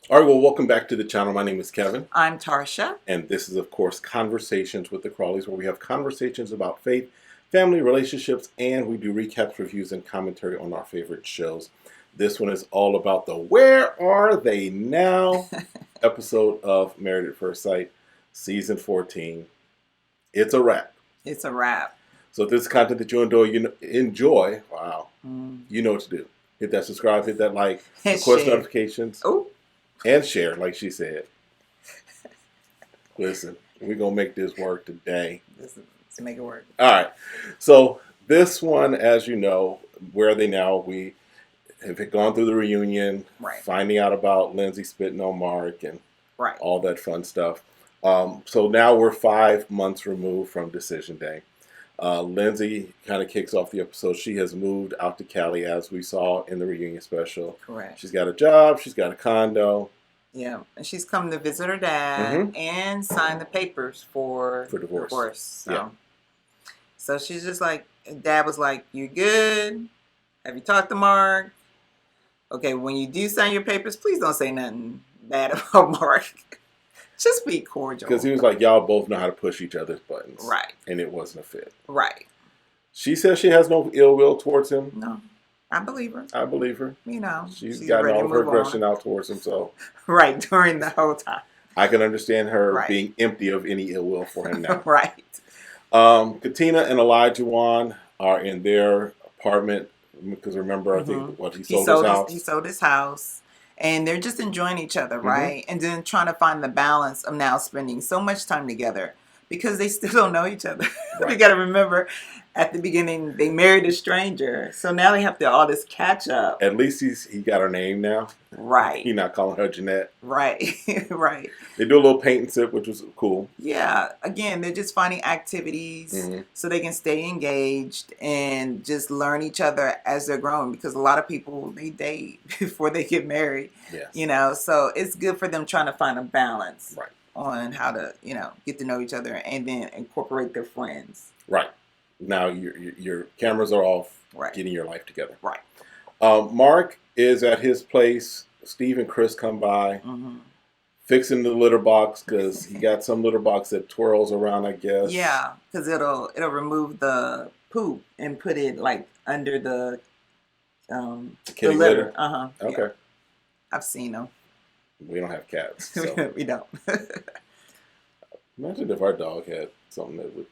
All right, well, welcome back to the channel. My name is Kevin. I'm Tarsha. And this is, of course, Conversations with the Crawleys, where we have conversations about faith, family, relationships, and we do recaps, reviews, and commentary on our favorite shows. This one is all about the Where Are They Now episode of Married at First Sight, Season 14. It's a wrap. It's a wrap. So if this is content that you enjoy, wow, you know what to do. Hit that subscribe, hit that like, of course, notifications. Oh. And share, like she said. Listen, we're going to make this work today. Let's make it work. All right. So this one, as you know, Where Are They Now? We have gone through the reunion, finding out about Lindsay spitting on Mark and all that fun stuff. So now we're 5 months removed from decision day. Lindsay kind of kicks off the episode. She has moved out to Cali, as we saw in the reunion special. Correct. She's got a job. She's got a condo. Yeah, and she's come to visit her dad and sign the papers for divorce. So she's just like, Dad was like, "You good? Have you talked to Mark? Okay, when you do sign your papers, please don't say nothing bad about Mark. Just be cordial." Because he was like, y'all both know how to push each other's buttons. Right. And it wasn't a fit. Right. She says she has no ill will towards him. No. I believe her. I believe her. You know. She's gotten all of her aggression out towards him, so. Right, during the whole time. I can understand her being empty of any ill will for him now. Right. Katina and Elijah Wan are in their apartment. Because remember, I think, he sold his house. He sold his house. And they're just enjoying each other, right? And then trying to find the balance of now spending so much time together because they still don't know each other. You got to remember, at the beginning, they married a stranger. So now they have to all this catch up. At least he got her name now. Right. He's not calling her Jeanette. Right. Right. They do a little paint and sip, which was cool. Yeah. Again, they're just finding activities so they can stay engaged and just learn each other as they're growing. Because a lot of people, they date before they get married. Yes. You know, so it's good for them trying to find a balance right. on how to, get to know each other and then incorporate their friends. Right. Now your cameras are off, getting your life together. Right. Mark is at his place. Steve and Chris come by, fixing the litter box because he got some litter box that twirls around, I guess. Yeah, because it'll remove the poop and put it like under the kitty litter. Okay. Yeah. I've seen them. We don't have cats. So. We don't. Imagine if our dog had something that would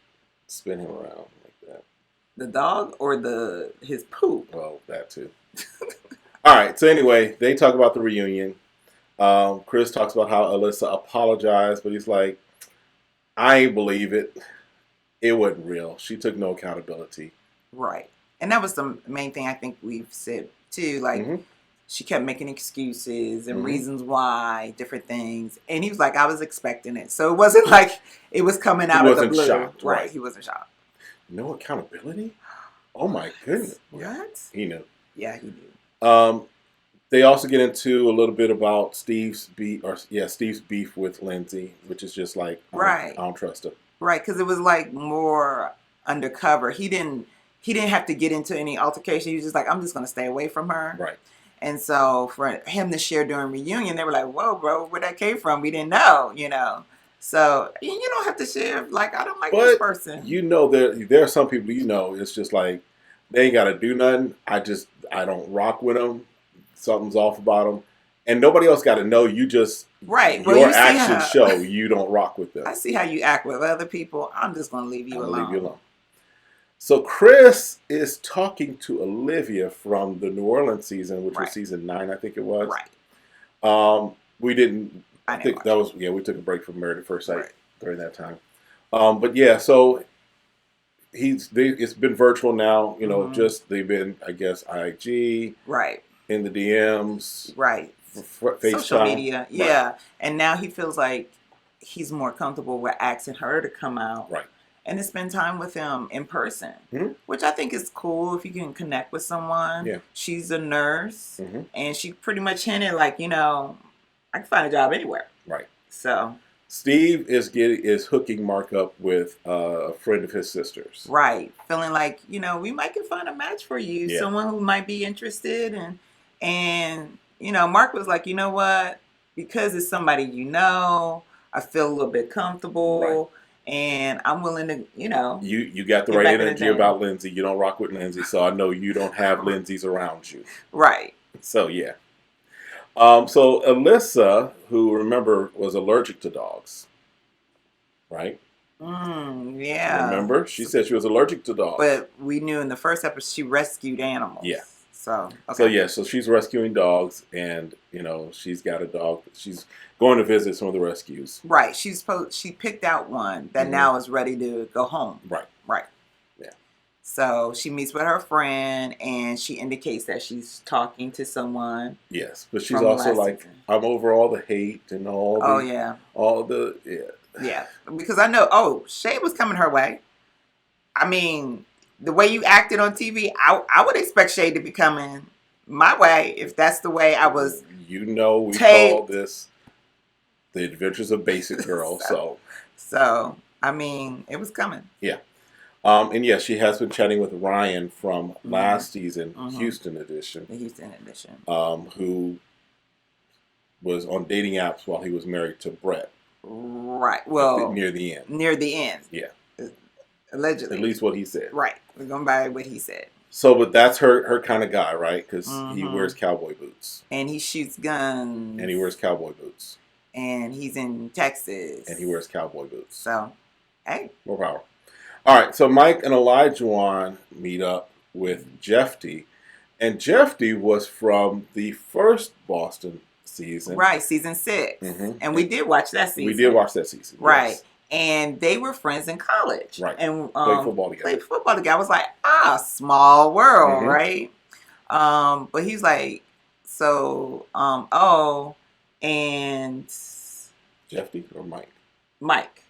spin him around like that. The dog or his poop? Well, that too. All right. So anyway, they talk about the reunion. Chris talks about how Alyssa apologized, but he's like, I ain't believe it. It wasn't real. She took no accountability. Right. And that was the main thing I think we've said too. Like, she kept making excuses and reasons why, different things. And he was like, I was expecting it. So it wasn't like it was coming out of the blue. Shocked, right. He wasn't shocked. No accountability? Oh my goodness. What? He knew. Yeah, he knew. They also get into a little bit about Steve's beef with Lindsay, which is just like, I don't trust her. Right, because it was like more undercover. He didn't have to get into any altercation. He was just like, I'm just going to stay away from her. Right. And so for him to share during reunion, they were like, whoa, bro, where that came from? We didn't know, So you don't have to share, like, I don't like this person. There are some people, it's just like, they ain't got to do nothing. I don't rock with them. Something's off about them. And nobody else got to know. You just, your actions show you don't rock with them. I see how you act with other people. I'm just going to leave you alone. So Chris is talking to Olivia from the New Orleans season, which was season 9, I think it was. Right. We didn't. I think that was we took a break from Married at First Sight during that time. But yeah, so it's been virtual now. Just they've been, I guess, IG. Right. In the DMs. Right. Social media. Yeah. And now he feels like he's more comfortable with asking her to come out. Right. And to spend time with him in person, which I think is cool if you can connect with someone. Yeah. She's a nurse, and she pretty much hinted like, I can find a job anywhere. Right. So Steve is hooking Mark up with a friend of his sister's. Right. Feeling like, we might can find a match for you, someone who might be interested, and Mark was like, you know what? because it's somebody you know, I feel a little bit comfortable. And I'm willing to, You got the right energy about Lindsay. You don't rock with Lindsay, so I know you don't have Lindsay's around you. Right. So, yeah. So, Alyssa, who, remember, was allergic to dogs, right? Yeah. Remember? She said she was allergic to dogs. But we knew in the first episode she rescued animals. Yeah. So, okay. So she's rescuing dogs, and, she's got a dog. She's going to visit some of the rescues. Right. She picked out one that now is ready to go home. Right. Yeah. So she meets with her friend, and she indicates that she's talking to someone. Yes, but she's also like, I'm over all the hate and all the... Yeah, because I know, Shay was coming her way. I mean, the way you acted on TV, I would expect Shay to be coming my way if that's the way I was. We call this The Adventures of Basic Girl, So, I mean, it was coming. Yeah. And yes, she has been chatting with Ryan from last season, Houston edition. The Houston edition. Who was on dating apps while he was married to Brett. Right. Well, near the end. Near the end. Yeah. Allegedly. At least what he said. Right. We're going by what he said. So, but that's her kind of guy, right? Because he wears cowboy boots. And he shoots guns. And he wears cowboy boots. And he's in Texas. And he wears cowboy boots. So, hey. More power. All right. So Mike and Wan meet up with Jeffy. And Jeffy was from the first Boston season. Right. Season 6. And we did watch that season. We did watch that season. Right. Yes. And they were friends in college. Right. And played football together. I was like, small world, right? But he's like, and Jeffy or Mike? Mike.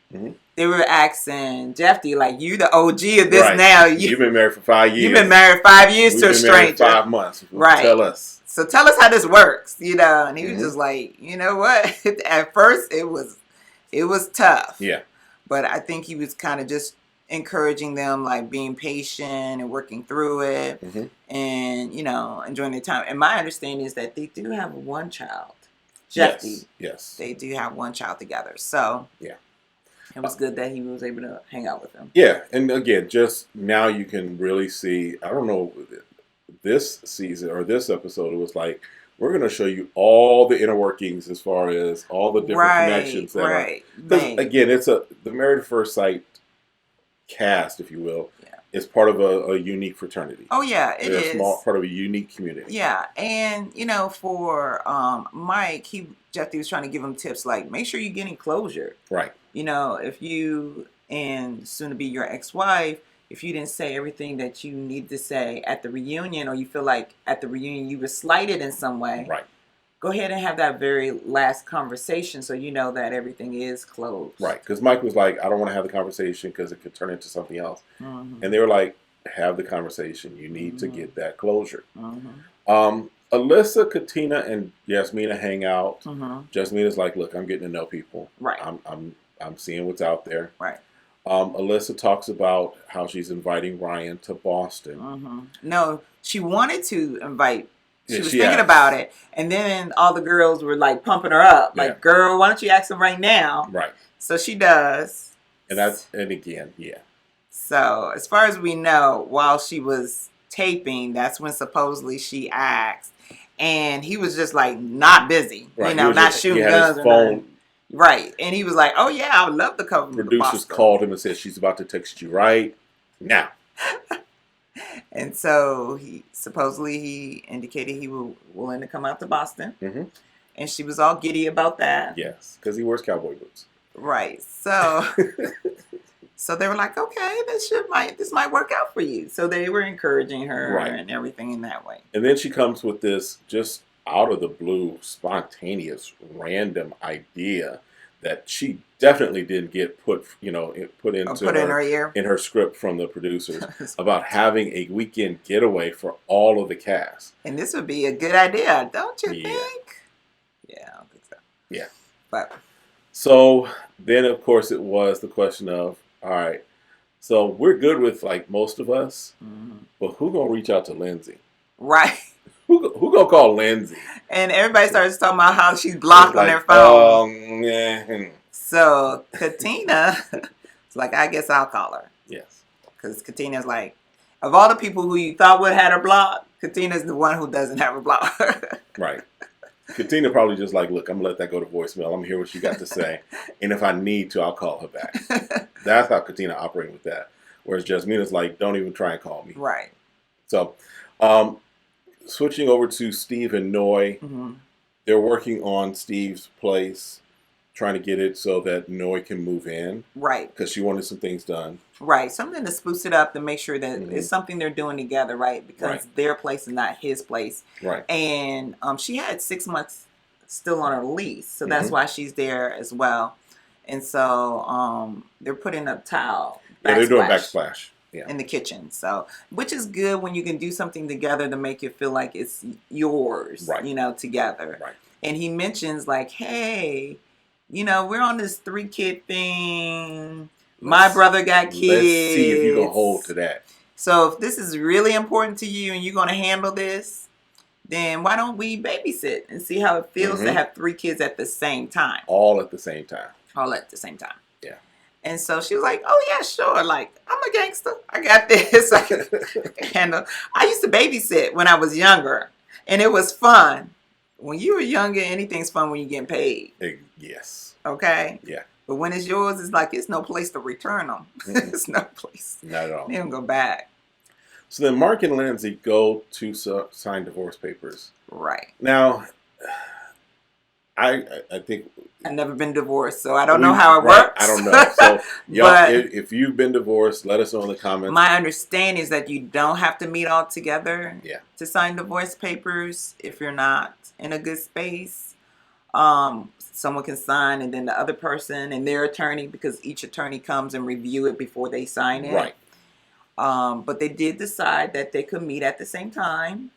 They were asking Jeffy, like, you the OG of this now. You've been married for 5 years. You've been married 5 years to a stranger. 5 months. Right. Tell us. So tell us how this works, And he was just like, you know what? At first, it was tough. Yeah. But I think he was kind of just encouraging them, like being patient and working through it and, enjoying their time. And my understanding is that they do have one child. Jeffy. Yes. They do have one child together. So, yeah. It was good that he was able to hang out with them. Yeah. And again, just now you can really see, I don't know, this season or this episode, it was like, we're going to show you all the inner workings as far as all the different connections that are. Because again, it's the Married at First Sight cast, if you will, is part of a unique fraternity. Oh yeah, it is. Small part of a unique community. Yeah, and for Mike, Jeffy was trying to give him tips like make sure you're getting closure. Right. If you and soon to be your ex-wife, if you didn't say everything that you need to say at the reunion, or you feel like at the reunion you were slighted in some way, right, go ahead and have that very last conversation so you know that everything is closed. Right, because Mike was like, I don't want to have the conversation because it could turn into something else. And they were like, have the conversation. You need to get that closure. Alyssa, Katina, and Yasmina hang out. Yasmina's like, look, I'm getting to know people. Right. I'm seeing what's out there. Right. Alyssa talks about how she's inviting Ryan to Boston. No, she wanted to invite. She was thinking about it, and then all the girls were like pumping her up, like, "Girl, why don't you ask him right now?" Right. So she does. And again. So as far as we know, while she was taping, that's when supposedly she asked, and he was just like not busy, right. Not shooting guns or phone. Right, and he was like, "Oh yeah, I would love to come." Producers called him and said she's about to text you right now. And so he indicated he was willing to come out to Boston, and she was all giddy about that. Yes, because he wears cowboy boots. Right. So, so they were like, "Okay, this might work out for you." So they were encouraging her and everything in that way. And then she comes with this just out of the blue, spontaneous, random idea that she definitely didn't get put in her ear, in her script from the producers about having a weekend getaway for all of the cast. And this would be a good idea, don't you think? Yeah, I don't think so. Yeah. But so then, of course, it was the question of, all right, so we're good with like most of us, but who gonna reach out to Lindsay? Right. Who gonna call Lindsay. And everybody starts talking about how she's blocked on their phone. Yeah. So Katina is like, I guess I'll call her. Yes. Because Katina's like, of all the people who you thought would have her blocked, Katina's the one who doesn't have her blocked. Right. Katina probably just like, look, I'm going to let that go to voicemail. I'm going to hear what she got to say. And if I need to, I'll call her back. That's how Katina operates with that. Whereas Jasmina's like, don't even try and call me. Right. So, switching over to Steve and Noi, they're working on Steve's place, trying to get it so that Noi can move in. Right. Because she wanted some things done. Right. Something to spruce it up to make sure that it's something they're doing together, right? Because their place is not his place. Right. And she had 6 months still on her lease. So that's why she's there as well. And so they're putting up tile. Yeah, they're doing backsplash. Yeah. In the kitchen. So, which is good when you can do something together to make it feel like it's yours, you know, together. Right. And he mentions like, hey, you know, we're on this 3-kid thing. My brother got kids. Let's see if you can hold to that. So if this is really important to you and you're going to handle this, then why don't we babysit and see how it feels to have 3 kids at the same time? All at the same time. All at the same time. Yeah. And so she was like, oh, yeah, sure. Like, I'm a gangster. I got this. I can handle. I used to babysit when I was younger, and it was fun. When you were younger, anything's fun when you're getting paid. Yes. Okay? Yeah. But when it's yours, it's like, it's no place to return them. It's no place. Not at all. They don't go back. So then Mark and Lindsay go to sign divorce papers. Right. Now, I think... I've never been divorced, so I don't know how it works. I don't know. So, y'all, if you've been divorced, let us know in the comments. My understanding is that you don't have to meet all together to sign divorce papers if you're not in a good space. Someone can sign, and then the other person and their attorney, because each attorney comes and review it before they sign it. Right. But they did decide that they could meet at the same time.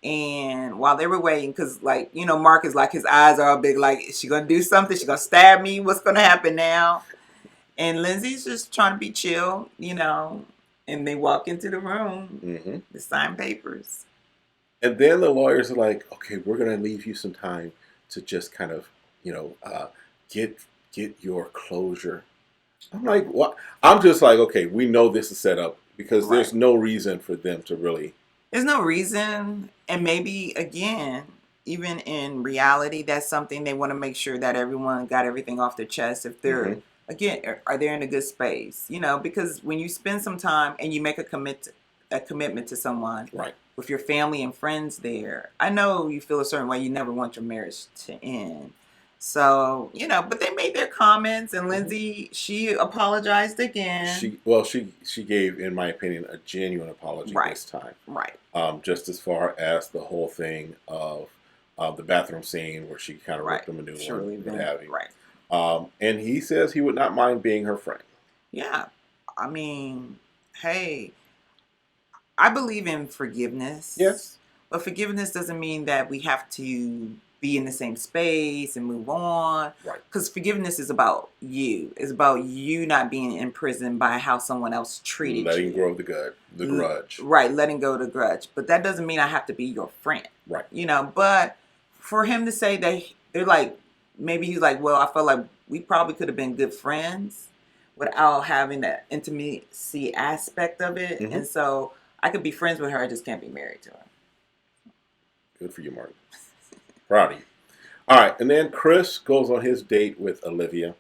And while they were waiting, because, like, you know, Mark is like, his eyes are all big, like, is she going to do something? Is she going to stab me? What's going to happen now? And Lindsay's just trying to be chill, you know, and they walk into the room to sign papers. And then the lawyers are like, okay, we're going to leave you some time to just kind of, you know, get your closure. I'm like, what? I'm just like, okay, we know this is set up because there's no reason for them to really. There's no reason. And maybe, again, even in reality, that's something they want to make sure that everyone got everything off their chest. If they're, again, are they in a good space? You know, because when you spend some time and you make a commitment to someone with your family and friends there, I know you feel a certain way. You never want your marriage to end. So, you know, but they made their comments, and Lindsay, she apologized again. She gave, in my opinion, a genuine apology this time. Right. Just as far as the whole thing of the bathroom scene where she kind of ripped him a new one, what have you. Right. And he says he would not mind being her friend. Yeah. I mean, hey, I believe in forgiveness. Yes. But forgiveness doesn't mean that we have to be in the same space and move on. Right. Because forgiveness is about you. It's about you not being imprisoned by how someone else treated you. Letting go of the grudge. Right, letting go of the grudge. But that doesn't mean I have to be your friend. Right. You know, but for him to say that they're like, maybe he's like, well, I felt like we probably could have been good friends without having that intimacy aspect of it. And so I could be friends with her, I just can't be married to her. Good for you, Martin. Proud of you. All right, and then Chris goes on his date with Olivia.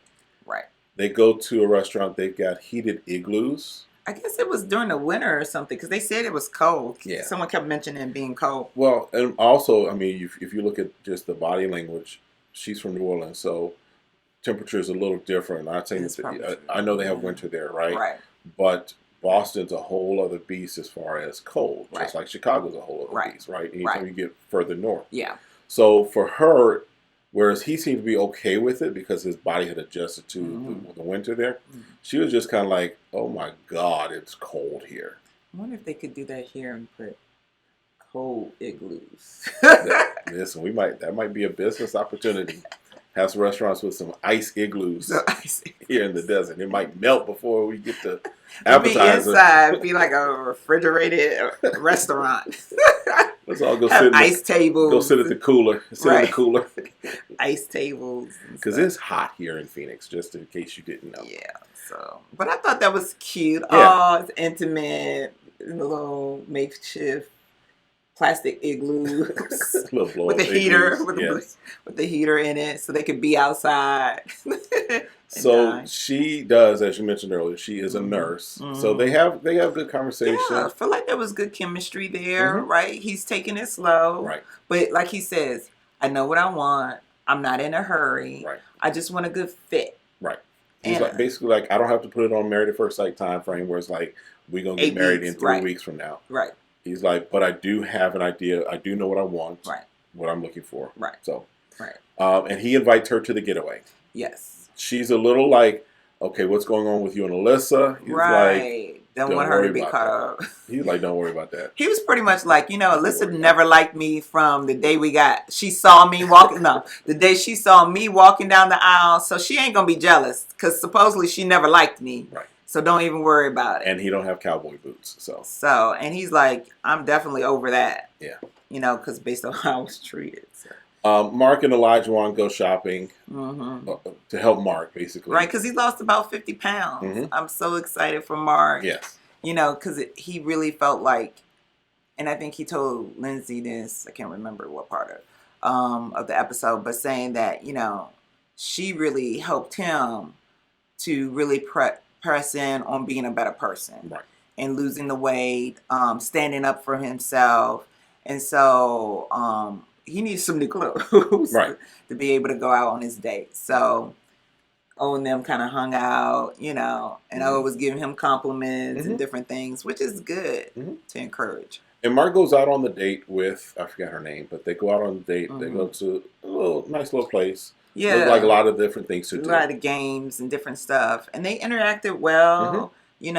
Right. They go to a restaurant. They've got heated igloos. I guess it was during the winter or something, because they said it was cold. Yeah. Someone kept mentioning it being cold. Well, and also, I mean, if you look at just the body language, she's from New Orleans, so temperature is a little different. I'm saying I know they have winter there, right? Right. But Boston's a whole other beast as far as cold, just like Chicago's a whole other beast, right? Anytime you get further north. Yeah. So for her, whereas he seemed to be okay with it because his body had adjusted to the winter there, she was just kind of like, oh my God, it's cold here. I wonder if they could do that here and put cold igloos. Listen, that might be a business opportunity. Have some restaurants with some ice igloos here in the desert. It might melt before we get to appetizer. Be inside, be like a refrigerated restaurant. Let's all go have sit in ice tables. Go sit at the cooler. Sit in the cooler. Ice tables. Because it's hot here in Phoenix, just in case you didn't know. Yeah. So, but I thought that was cute. Yeah. Oh, it's intimate. In a little makeshift plastic igloos with a heater, with the heater in it, so they could be outside. So she does, as you mentioned earlier, she is a nurse. So they have good conversation. Yeah, I feel like there was good chemistry there, right? He's taking it slow, right? But like he says, I know what I want. I'm not in a hurry. Right. I just want a good fit. Right. He's like basically like, I don't have to put it on Married at First Sight time frame where it's like we're gonna get married in 3 weeks from now. Right. He's like, but I do have an idea. I do know what I want. Right. What I'm looking for. Right. So. Right. And he invites her to the getaway. Yes. She's a little like, okay, what's going on with you and Alyssa? He's right. Like, don't want her to be caught up. He's like, don't worry about that. He was pretty much like, Alyssa never liked me from the day she saw me walking. No, the day she saw me walking down the aisle. So she ain't going to be jealous because supposedly she never liked me. Right. So don't even worry about it. And he don't have cowboy boots. So, and he's like, I'm definitely over that. Yeah. Because based on how I was treated. So. Mark and Elijah want to go shopping to help Mark, basically. Right, because he lost about 50 pounds. I'm so excited for Mark. Yes. Because he really felt like, and I think he told Lindsay this, I can't remember what part of the episode, but saying that, she really helped him to really press in on being a better person. Right. And losing the weight, standing up for himself. And so he needs some new clothes to be able to go out on his date. So O and them kind of hung out, and O was giving him compliments and different things, which is good to encourage. And Mark goes out on the date with, I forgot her name, but they go out on the date. They go to a nice little place. Yeah. There's like a lot of different things to do. A lot of games and different stuff. And they interacted well.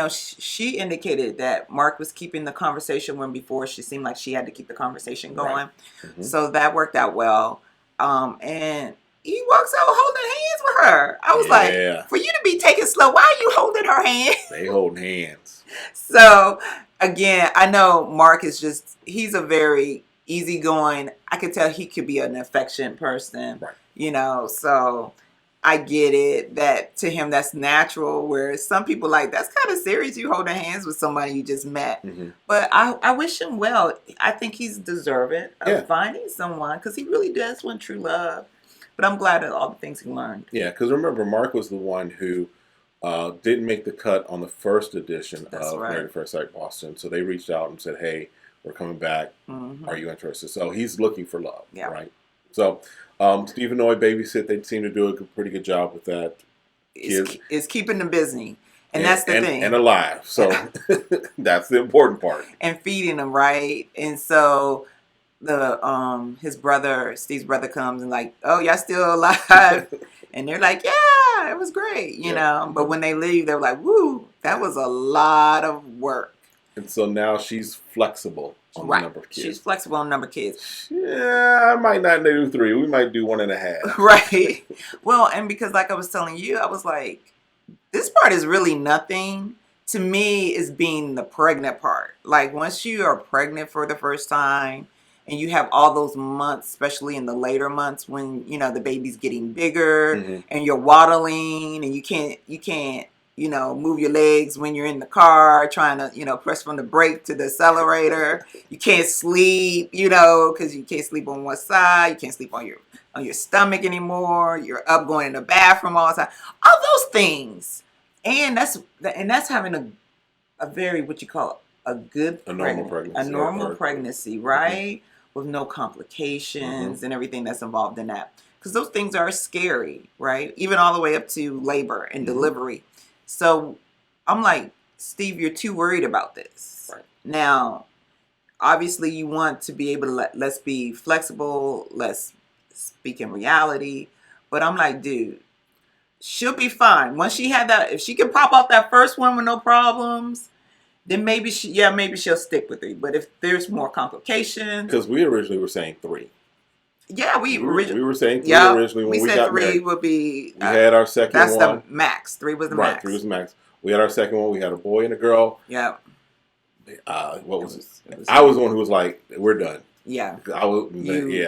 She indicated that Mark was keeping the conversation when before she seemed like she had to keep the conversation going. Right. So that worked out well. And he walks out holding hands with her. I was like, for you to be taking slow, why are you holding her hand? They holding hands. So, again, I know Mark is he's a very easygoing, I could tell he could be an affectionate person. Right. So I get it that to him that's natural, whereas some people that's kind of serious, you holding hands with somebody you just met. But I wish him well. I think he's deserving of finding someone because he really does want true love. But I'm glad at all the things he learned. Yeah, because remember, Mark was the one who didn't make the cut on the first edition of Married at First Sight Boston. So they reached out and said, hey, we're coming back. Are you interested? So he's looking for love, right? So Stephen Noy babysit. They seem to do a pretty good job with that. It's keeping them busy. And that's the thing. And alive. So that's the important part. And feeding them, right? And so his brother, Steve's brother comes and like, oh, y'all still alive? And they're like, yeah, it was great, you know. But when they leave, they're like, woo, that was a lot of work. And so now she's flexible on the number of kids. She's flexible on the number of kids. Yeah, I might not do 3. We might do 1.5. Right. Well, and because like I was telling you, I was like, this part is really nothing. To me, is being the pregnant part. Like once you are pregnant for the first time and you have all those months, especially in the later months when, the baby's getting bigger and you're waddling and you can't, move your legs when you're in the car trying to, press from the brake to the accelerator. You can't sleep, because you can't sleep on one side. You can't sleep on your stomach anymore. You're up going in the bathroom all the time. All those things. And that's having a very, what you call a normal pregnancy, right? With no complications and everything that's involved in that. Because those things are scary, right? Even all the way up to labor and delivery. So I'm like, Steve, you're too worried about this. Right. Now, obviously you want to be able to let's be flexible, let's speak in reality. But I'm like, dude, she'll be fine. Once she had that, if she can pop off that first one with no problems, then maybe she'll stick with it. But if there's more complications. Because we originally were saying 3. Yeah, we were saying 3 originally when we got married. 3 would be. We had our second one. That's the max. 3 was the max. Right, 3 was the max. We had our second one. We had a boy and a girl. Yeah. What was it? I was the one who was like, we're done. Yeah. I would. Let me.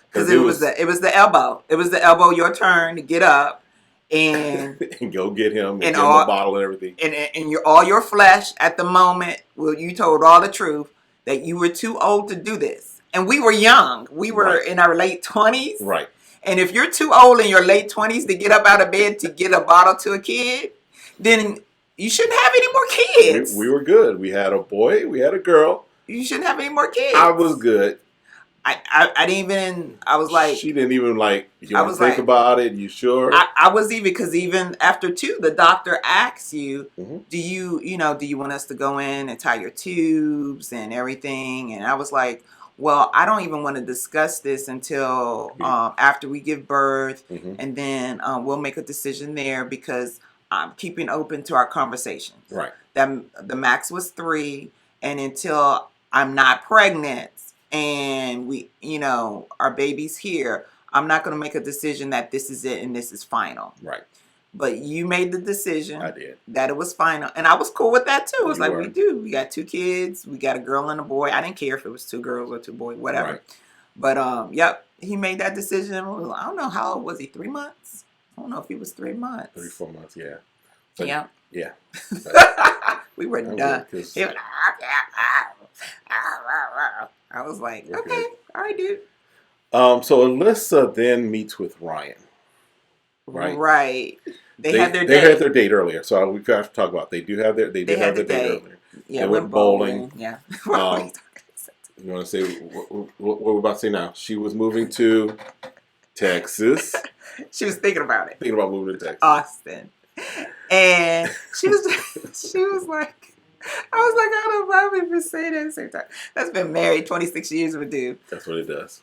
Because it was the elbow. It was the elbow. Your turn to get up and and go get him and give him a bottle and everything. And all your flesh at the moment. Well, you told all the truth that you were too old to do this, and we were young. We were in our late 20s. Right. And if you're too old in your late 20s to get up out of bed to get a bottle to a kid, then you shouldn't have any more kids. We were good. We had a boy. We had a girl. You shouldn't have any more kids. I was good. I didn't even, I was like. She didn't even like, you want to think about it? You sure? I was even, because even after 2, the doctor asks you, do you want us to go in and tie your tubes and everything? And I was like, well, I don't even want to discuss this until after we give birth. And then we'll make a decision there, because I'm keeping open to our conversations. Right. The max was 3. And until I'm not pregnant, and we, our baby's here, I'm not going to make a decision that this is it and this is final. Right. But you made the decision. I did. That it was final. And I was cool with that too. It was like, we got 2 kids. We got a girl and a boy. I didn't care if it was 2 girls or 2 boys, whatever. Right. But, yep, he made that decision. I don't know, how old was he? 3 months? I don't know if he was 3 months. 3-4 months, yeah. But, yeah. Yeah. We were done. He was like, I was like, okay, good. All right, dude. So Alyssa then meets with Ryan. Right. Right. They had their date. They had their date earlier, so we have to talk about. They did have their date earlier. Yeah, they went bowling. Yeah. You want to say what we're about to say now? She was moving to Texas. She was thinking about it. Thinking about moving to Texas. Austin. And she was like, I was like, I don't know why we even say that at the same time. That's been married 26 years with a dude. That's what it does.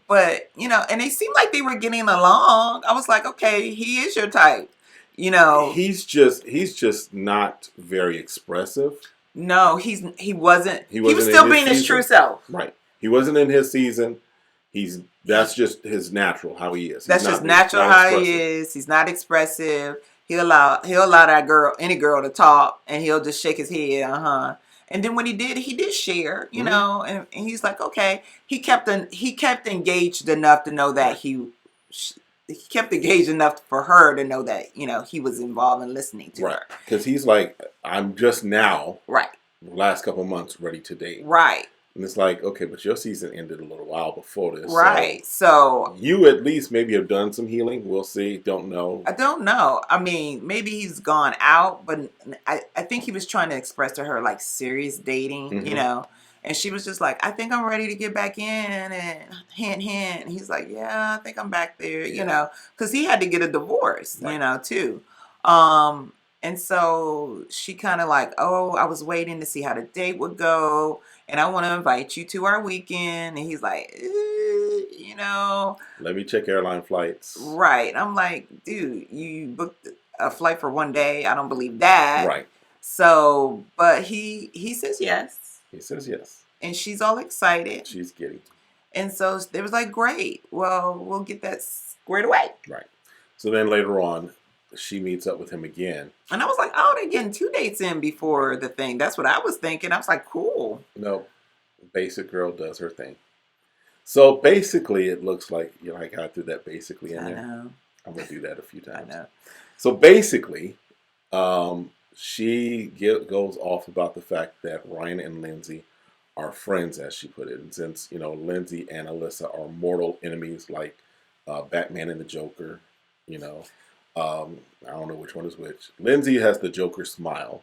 But, and they seemed like they were getting along. I was like, okay, he is your type. He's just not very expressive. No, he wasn't. He was still being his true self. Right. He wasn't in his season. That's just his natural, how he is. That's just natural how he is. He's not expressive. He'll allow that girl, any girl, to talk, and he'll just shake his head, And then when he did share, and he's like, okay. He kept engaged enough to know that he kept engaged enough for her to know that he was involved in listening to her. Because he's like, I'm just now, right, the last couple of months, ready to date, right. And it's like, okay, but your season ended a little while before this. Right. So you at least maybe have done some healing. We'll see. Don't know. I don't know. I mean, maybe he's gone out, but I think he was trying to express to her like serious dating, And she was just like, I think I'm ready to get back in, and hint. And he's like, yeah, I think I'm back there, because he had to get a divorce, too. And so she kind of like, oh, I was waiting to see how the date would go. And I want to invite you to our weekend. And he's like, let me check airline flights. Right. I'm like, dude, you booked a flight for one day. I don't believe that. Right. So, but he says yes. He says yes. And she's all excited. She's giddy. And so they was like, great. Well, we'll get that squared away. Right. So then later on, she meets up with him again. And I was like, oh, they're getting 2 dates in before the thing. That's what I was thinking. I was like, cool. No, basic girl does her thing. So basically, it looks like, I got through that basically in there. I know. I'm going to do that a few times. I know. So basically, she goes off about the fact that Ryan and Lindsay are friends, as she put it. And since, Lindsay and Alyssa are mortal enemies like Batman and the Joker, I don't know which one is which. Lindsay has the Joker smile.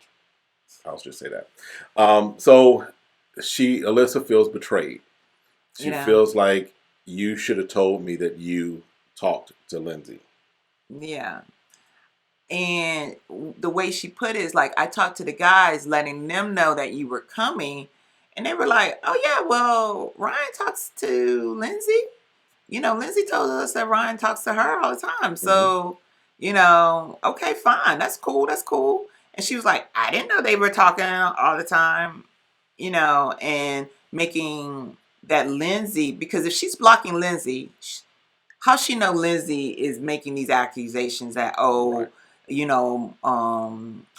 I'll just say that. So Alyssa feels betrayed. She feels like you should have told me that you talked to Lindsay. Yeah. And the way she put it is like, I talked to the guys, letting them know that you were coming. And they were like, oh, yeah, well, Ryan talks to Lindsay. Lindsay told us that Ryan talks to her all the time. So... okay, fine. That's cool. And she was like, I didn't know they were talking all the time, and making that Lindsay, because if she's blocking Lindsay, how she know Lindsay is making these accusations that,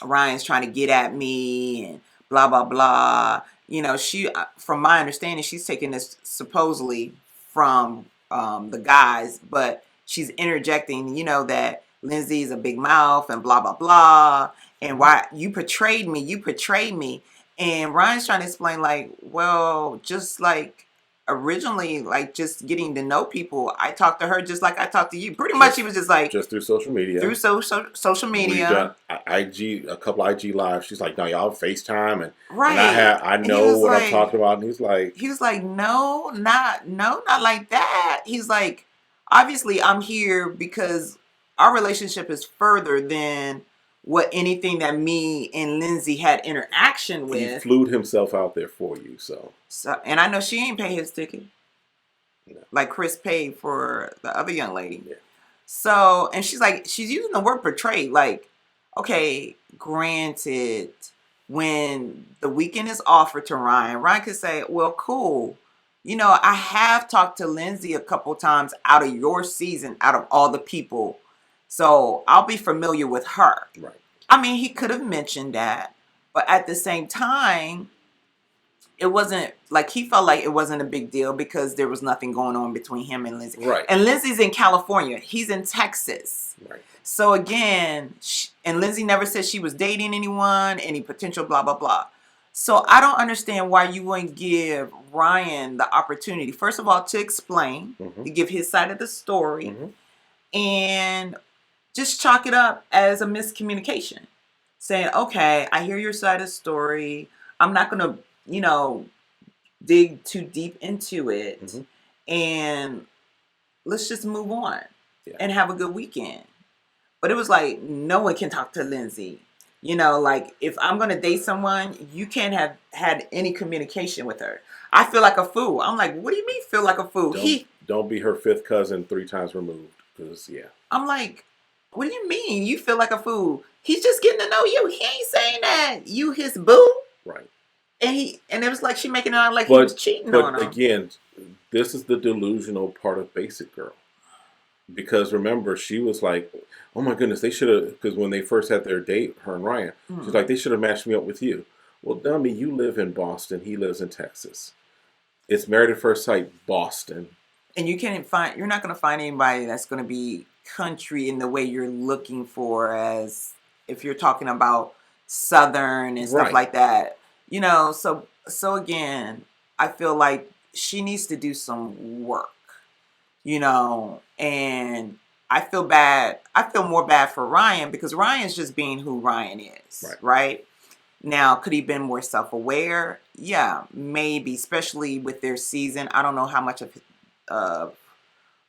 Ryan's trying to get at me and blah, blah, blah. she, from my understanding, she's taking this supposedly from the guys, but she's interjecting, that Lindsay's a big mouth and blah, blah, blah. And why you portrayed me. And Ryan's trying to explain, like, well, just like originally, like just getting to know people, I talked to her just like I talked to you. Pretty much, he was just like just through social media. Through social media. We've done a couple IG lives. She's like, no, y'all FaceTime, and right. And I know what I'm talking about. And he was like, no, not like that. He's like, obviously, I'm here because our relationship is further than what anything that me and Lindsay had interaction with. He flew himself out there for you, so and I know she ain't pay his ticket. No. Like Chris paid for the other young lady. Yeah. So, and she's using the word portrayed. Like, okay, granted, when the weekend is offered to Ryan could say, well, cool. I have talked to Lindsay a couple times out of your season, out of all the people. So I'll be familiar with her. Right. I mean, he could have mentioned that, but at the same time, it wasn't like he felt like it wasn't a big deal because there was nothing going on between him and Lindsay. Right. And Lindsay's in California. He's in Texas. Right. So again, and Lindsay never said she was dating anyone, any potential blah, blah, blah. So I don't understand why you wouldn't give Ryan the opportunity, first of all, to explain, to give his side of the story, and just chalk it up as a miscommunication. Saying, okay, I hear your side of the story. I'm not going to, dig too deep into it. And let's just move on and have a good weekend. But it was like, no one can talk to Lindsay. Like if I'm going to date someone, you can't have had any communication with her. I feel like a fool. I'm like, what do you mean feel like a fool? Don't be her fifth cousin 3 times removed. Because, I'm like, what do you mean? You feel like a fool? He's just getting to know you. He ain't saying that you his boo. Right. And it was like she making it out like he was cheating on her. But again, this is the delusional part of Basic Girl. Because remember, she was like, oh my goodness, they should have, because when they first had their date, her and Ryan, she's like, they should have matched me up with you. Well, dummy, you live in Boston. He lives in Texas. It's Married at First Sight, Boston. And you're not going to find anybody that's going to be country in the way you're looking for, as if you're talking about Southern and stuff like that. So again, I feel like she needs to do some work, and I feel bad. I feel more bad for Ryan because Ryan's just being who Ryan is, right? Now, could he have been more self-aware? Yeah, maybe, especially with their season. I don't know how much of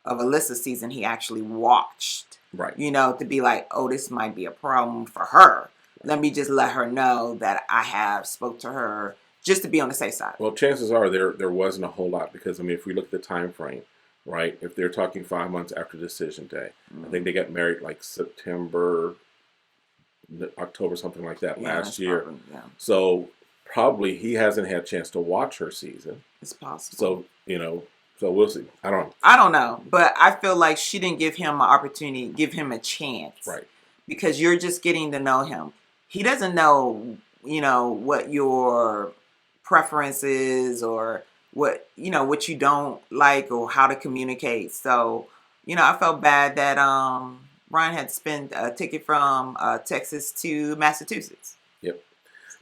Alyssa's season he actually watched, to be like, oh, this might be a problem for her. Let me just let her know that I have spoke to her just to be on the safe side. Well, chances are there wasn't a whole lot because, I mean, if we look at the time frame, right, if they're talking 5 months after decision day, I think they got married like September, October, something like that last year. Probably, So probably he hasn't had a chance to watch her season. It's possible. So, so we'll see. I don't know. But I feel like she didn't give him an opportunity, give him a chance. Right. Because you're just getting to know him. He doesn't know, what your preference is or what you don't like or how to communicate. So, I felt bad that Ryan had spent a ticket from Texas to Massachusetts. Yep.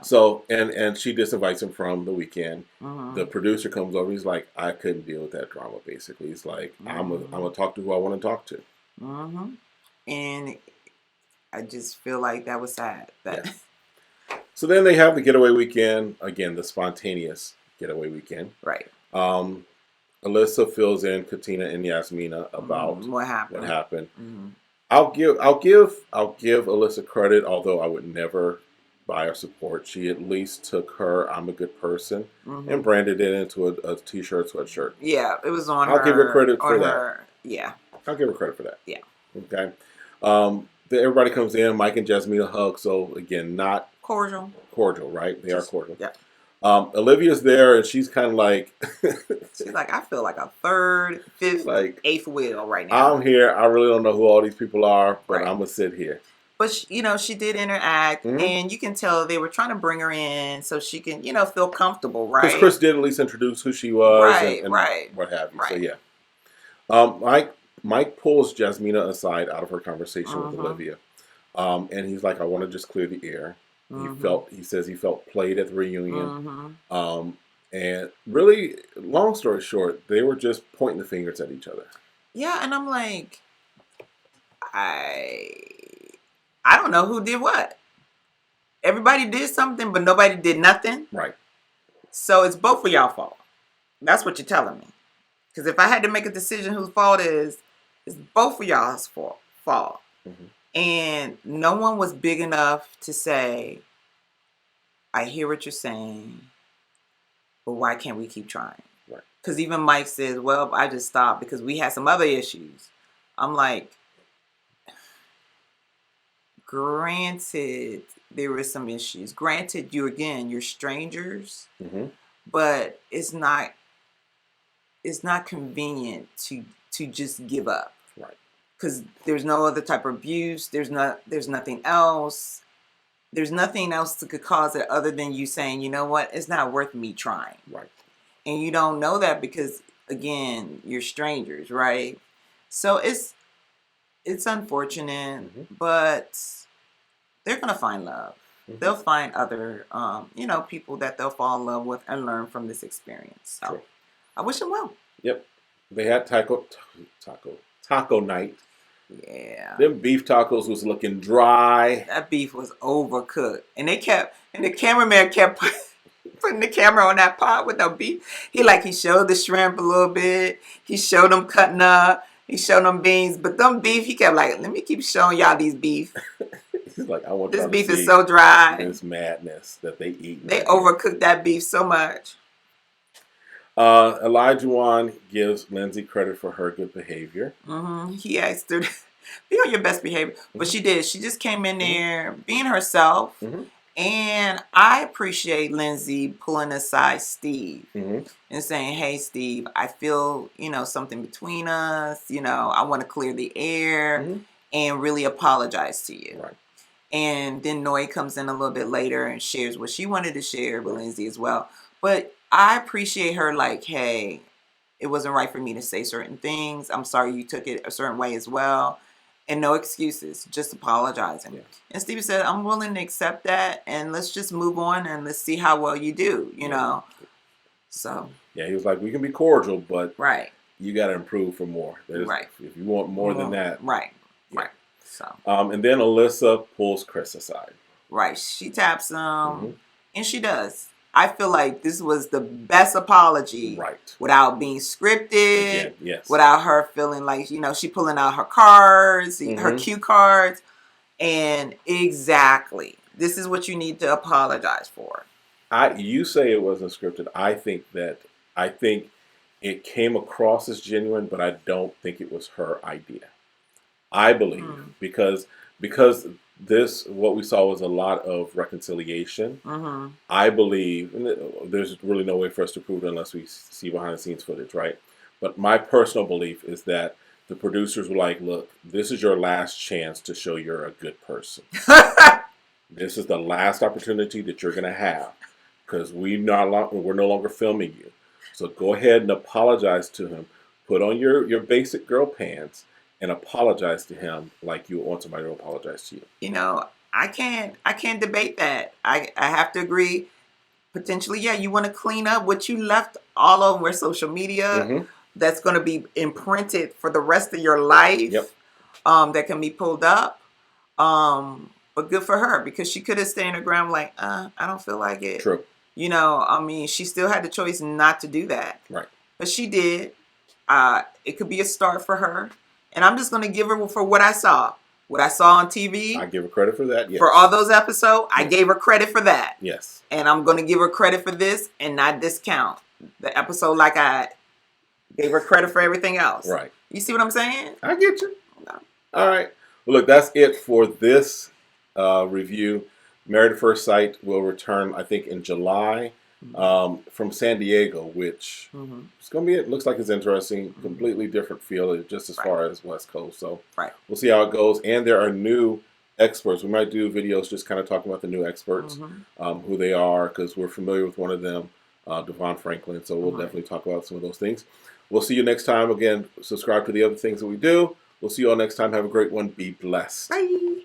So, and she disinvites him from the weekend. The producer comes over. He's like, I couldn't deal with that drama, basically. He's like, I'm going to talk to who I want to talk to. And I just feel like that was sad. So then they have the getaway weekend. Again, the spontaneous getaway weekend. Right. Alyssa fills in Katina and Yasmina about what happened. I'll give Alyssa credit, although I would never buy her support. She at least took her "I'm a good person" and branded it into a t-shirt, sweatshirt. Yeah, it was on her. I'll give her credit for that. Yeah. I'll give her credit for that. Yeah. Okay. Everybody comes in. Mike and Jasmina hug. So again, not cordial, right? They are cordial. Yeah. Olivia's there, and she's kind of like... she's like, I feel like a third, fifth, eighth wheel right now. I'm here. I really don't know who all these people are, but I'm going to sit here. But she did interact, and you can tell they were trying to bring her in so she can, feel comfortable, right? Because Chris did at least introduce who she was, and what have you. Right. So Mike pulls Jasmina aside out of her conversation with Olivia, and he's like, "I want to just clear the air." He says he felt played at the reunion, and really, long story short, they were just pointing the fingers at each other. Yeah, and I'm like, I don't know who did what. Everybody did something, but nobody did nothing. Right. So it's both of y'all fault. That's what you're telling me. Because if I had to make a decision whose fault it's both of y'all's fault. And no one was big enough to say, I hear what you're saying, but why can't we keep trying? Right. Because even Mike says, well, I just stopped because we had some other issues. I'm like, granted, there were some issues. Granted, you're strangers, but it's not convenient to just give up. Right. Because there's no other type of abuse. There's nothing else. There's nothing else that could cause it other than you saying, you know what, it's not worth me trying. Right. And you don't know that because, again, you're strangers, right? So it's unfortunate, but they're going to find love. They'll find other, people that they'll fall in love with and learn from this experience. So I wish them well. Yep. They had taco night. Yeah. Them beef tacos was looking dry. That beef was overcooked. And the cameraman kept putting the camera on that pot with the beef. He showed the shrimp a little bit. He showed them cutting up. He showed them beans. But them beef, he kept like, let me keep showing y'all these beef. He's like, I want this beef is so dry. This madness that they eat. They overcooked that beef so much. Elijah Wan gives Lindsay credit for her good behavior. He asked her, be on your best behavior. But she did. She just came in there being herself. And I appreciate Lindsay pulling aside Steve and saying, hey, Steve, I feel, something between us. I want to clear the air and really apologize to you. Right. And then Noi comes in a little bit later and shares what she wanted to share with Lindsay as well. But I appreciate her like, hey, it wasn't right for me to say certain things. I'm sorry you took it a certain way as well. And no excuses, just apologizing. Yeah. And Steve said, I'm willing to accept that and let's just move on and let's see how well you do, you know. So. Yeah, he was like, we can be cordial, but you got to improve for more. If you want more than that. Right. So. And then Alyssa pulls Chris aside. Right. She taps him and she does. I feel like this was the best apology without being scripted, without her feeling like, she pulling out her cards, her cue cards. And exactly, this is what you need to apologize for. You say it wasn't scripted. I think it came across as genuine, but I don't think it was her idea. I believe because what we saw was a lot of reconciliation. I believe, and there's really no way for us to prove it unless we see behind the scenes footage, right? But my personal belief is that the producers were like, look, this is your last chance to show you're a good person. This is the last opportunity that you're going to have because we're no longer filming you. So go ahead and apologize to him. Put on your basic girl pants and apologize to him like you want somebody to apologize to you. I can't debate that. I have to agree. Potentially, you want to clean up what you left all over social media that's going to be imprinted for the rest of your life. That can be pulled up. But good for her because she could have stayed in her ground like, I don't feel like it. True. She still had the choice not to do that. Right. But she did. It could be a start for her. And I'm just going to give her for what I saw. What I saw on TV. I give her credit for that, yes. For all those episodes, I gave her credit for that. Yes. And I'm going to give her credit for this and not discount the episode like I gave her credit for everything else. Right. You see what I'm saying? I get you. No. All right. Well, look, that's it for this review. Married at First Sight will return, I think, in July. From San Diego, which it's going to be, it looks like it's interesting, completely different feel just as far as West Coast. So we'll see how it goes. And there are new experts. We might do videos just kind of talking about the new experts, who they are, because we're familiar with one of them, Devon Franklin. So we'll definitely talk about some of those things. We'll see you next time. Again, subscribe to the other things that we do. We'll see you all next time. Have a great one. Be blessed. Bye.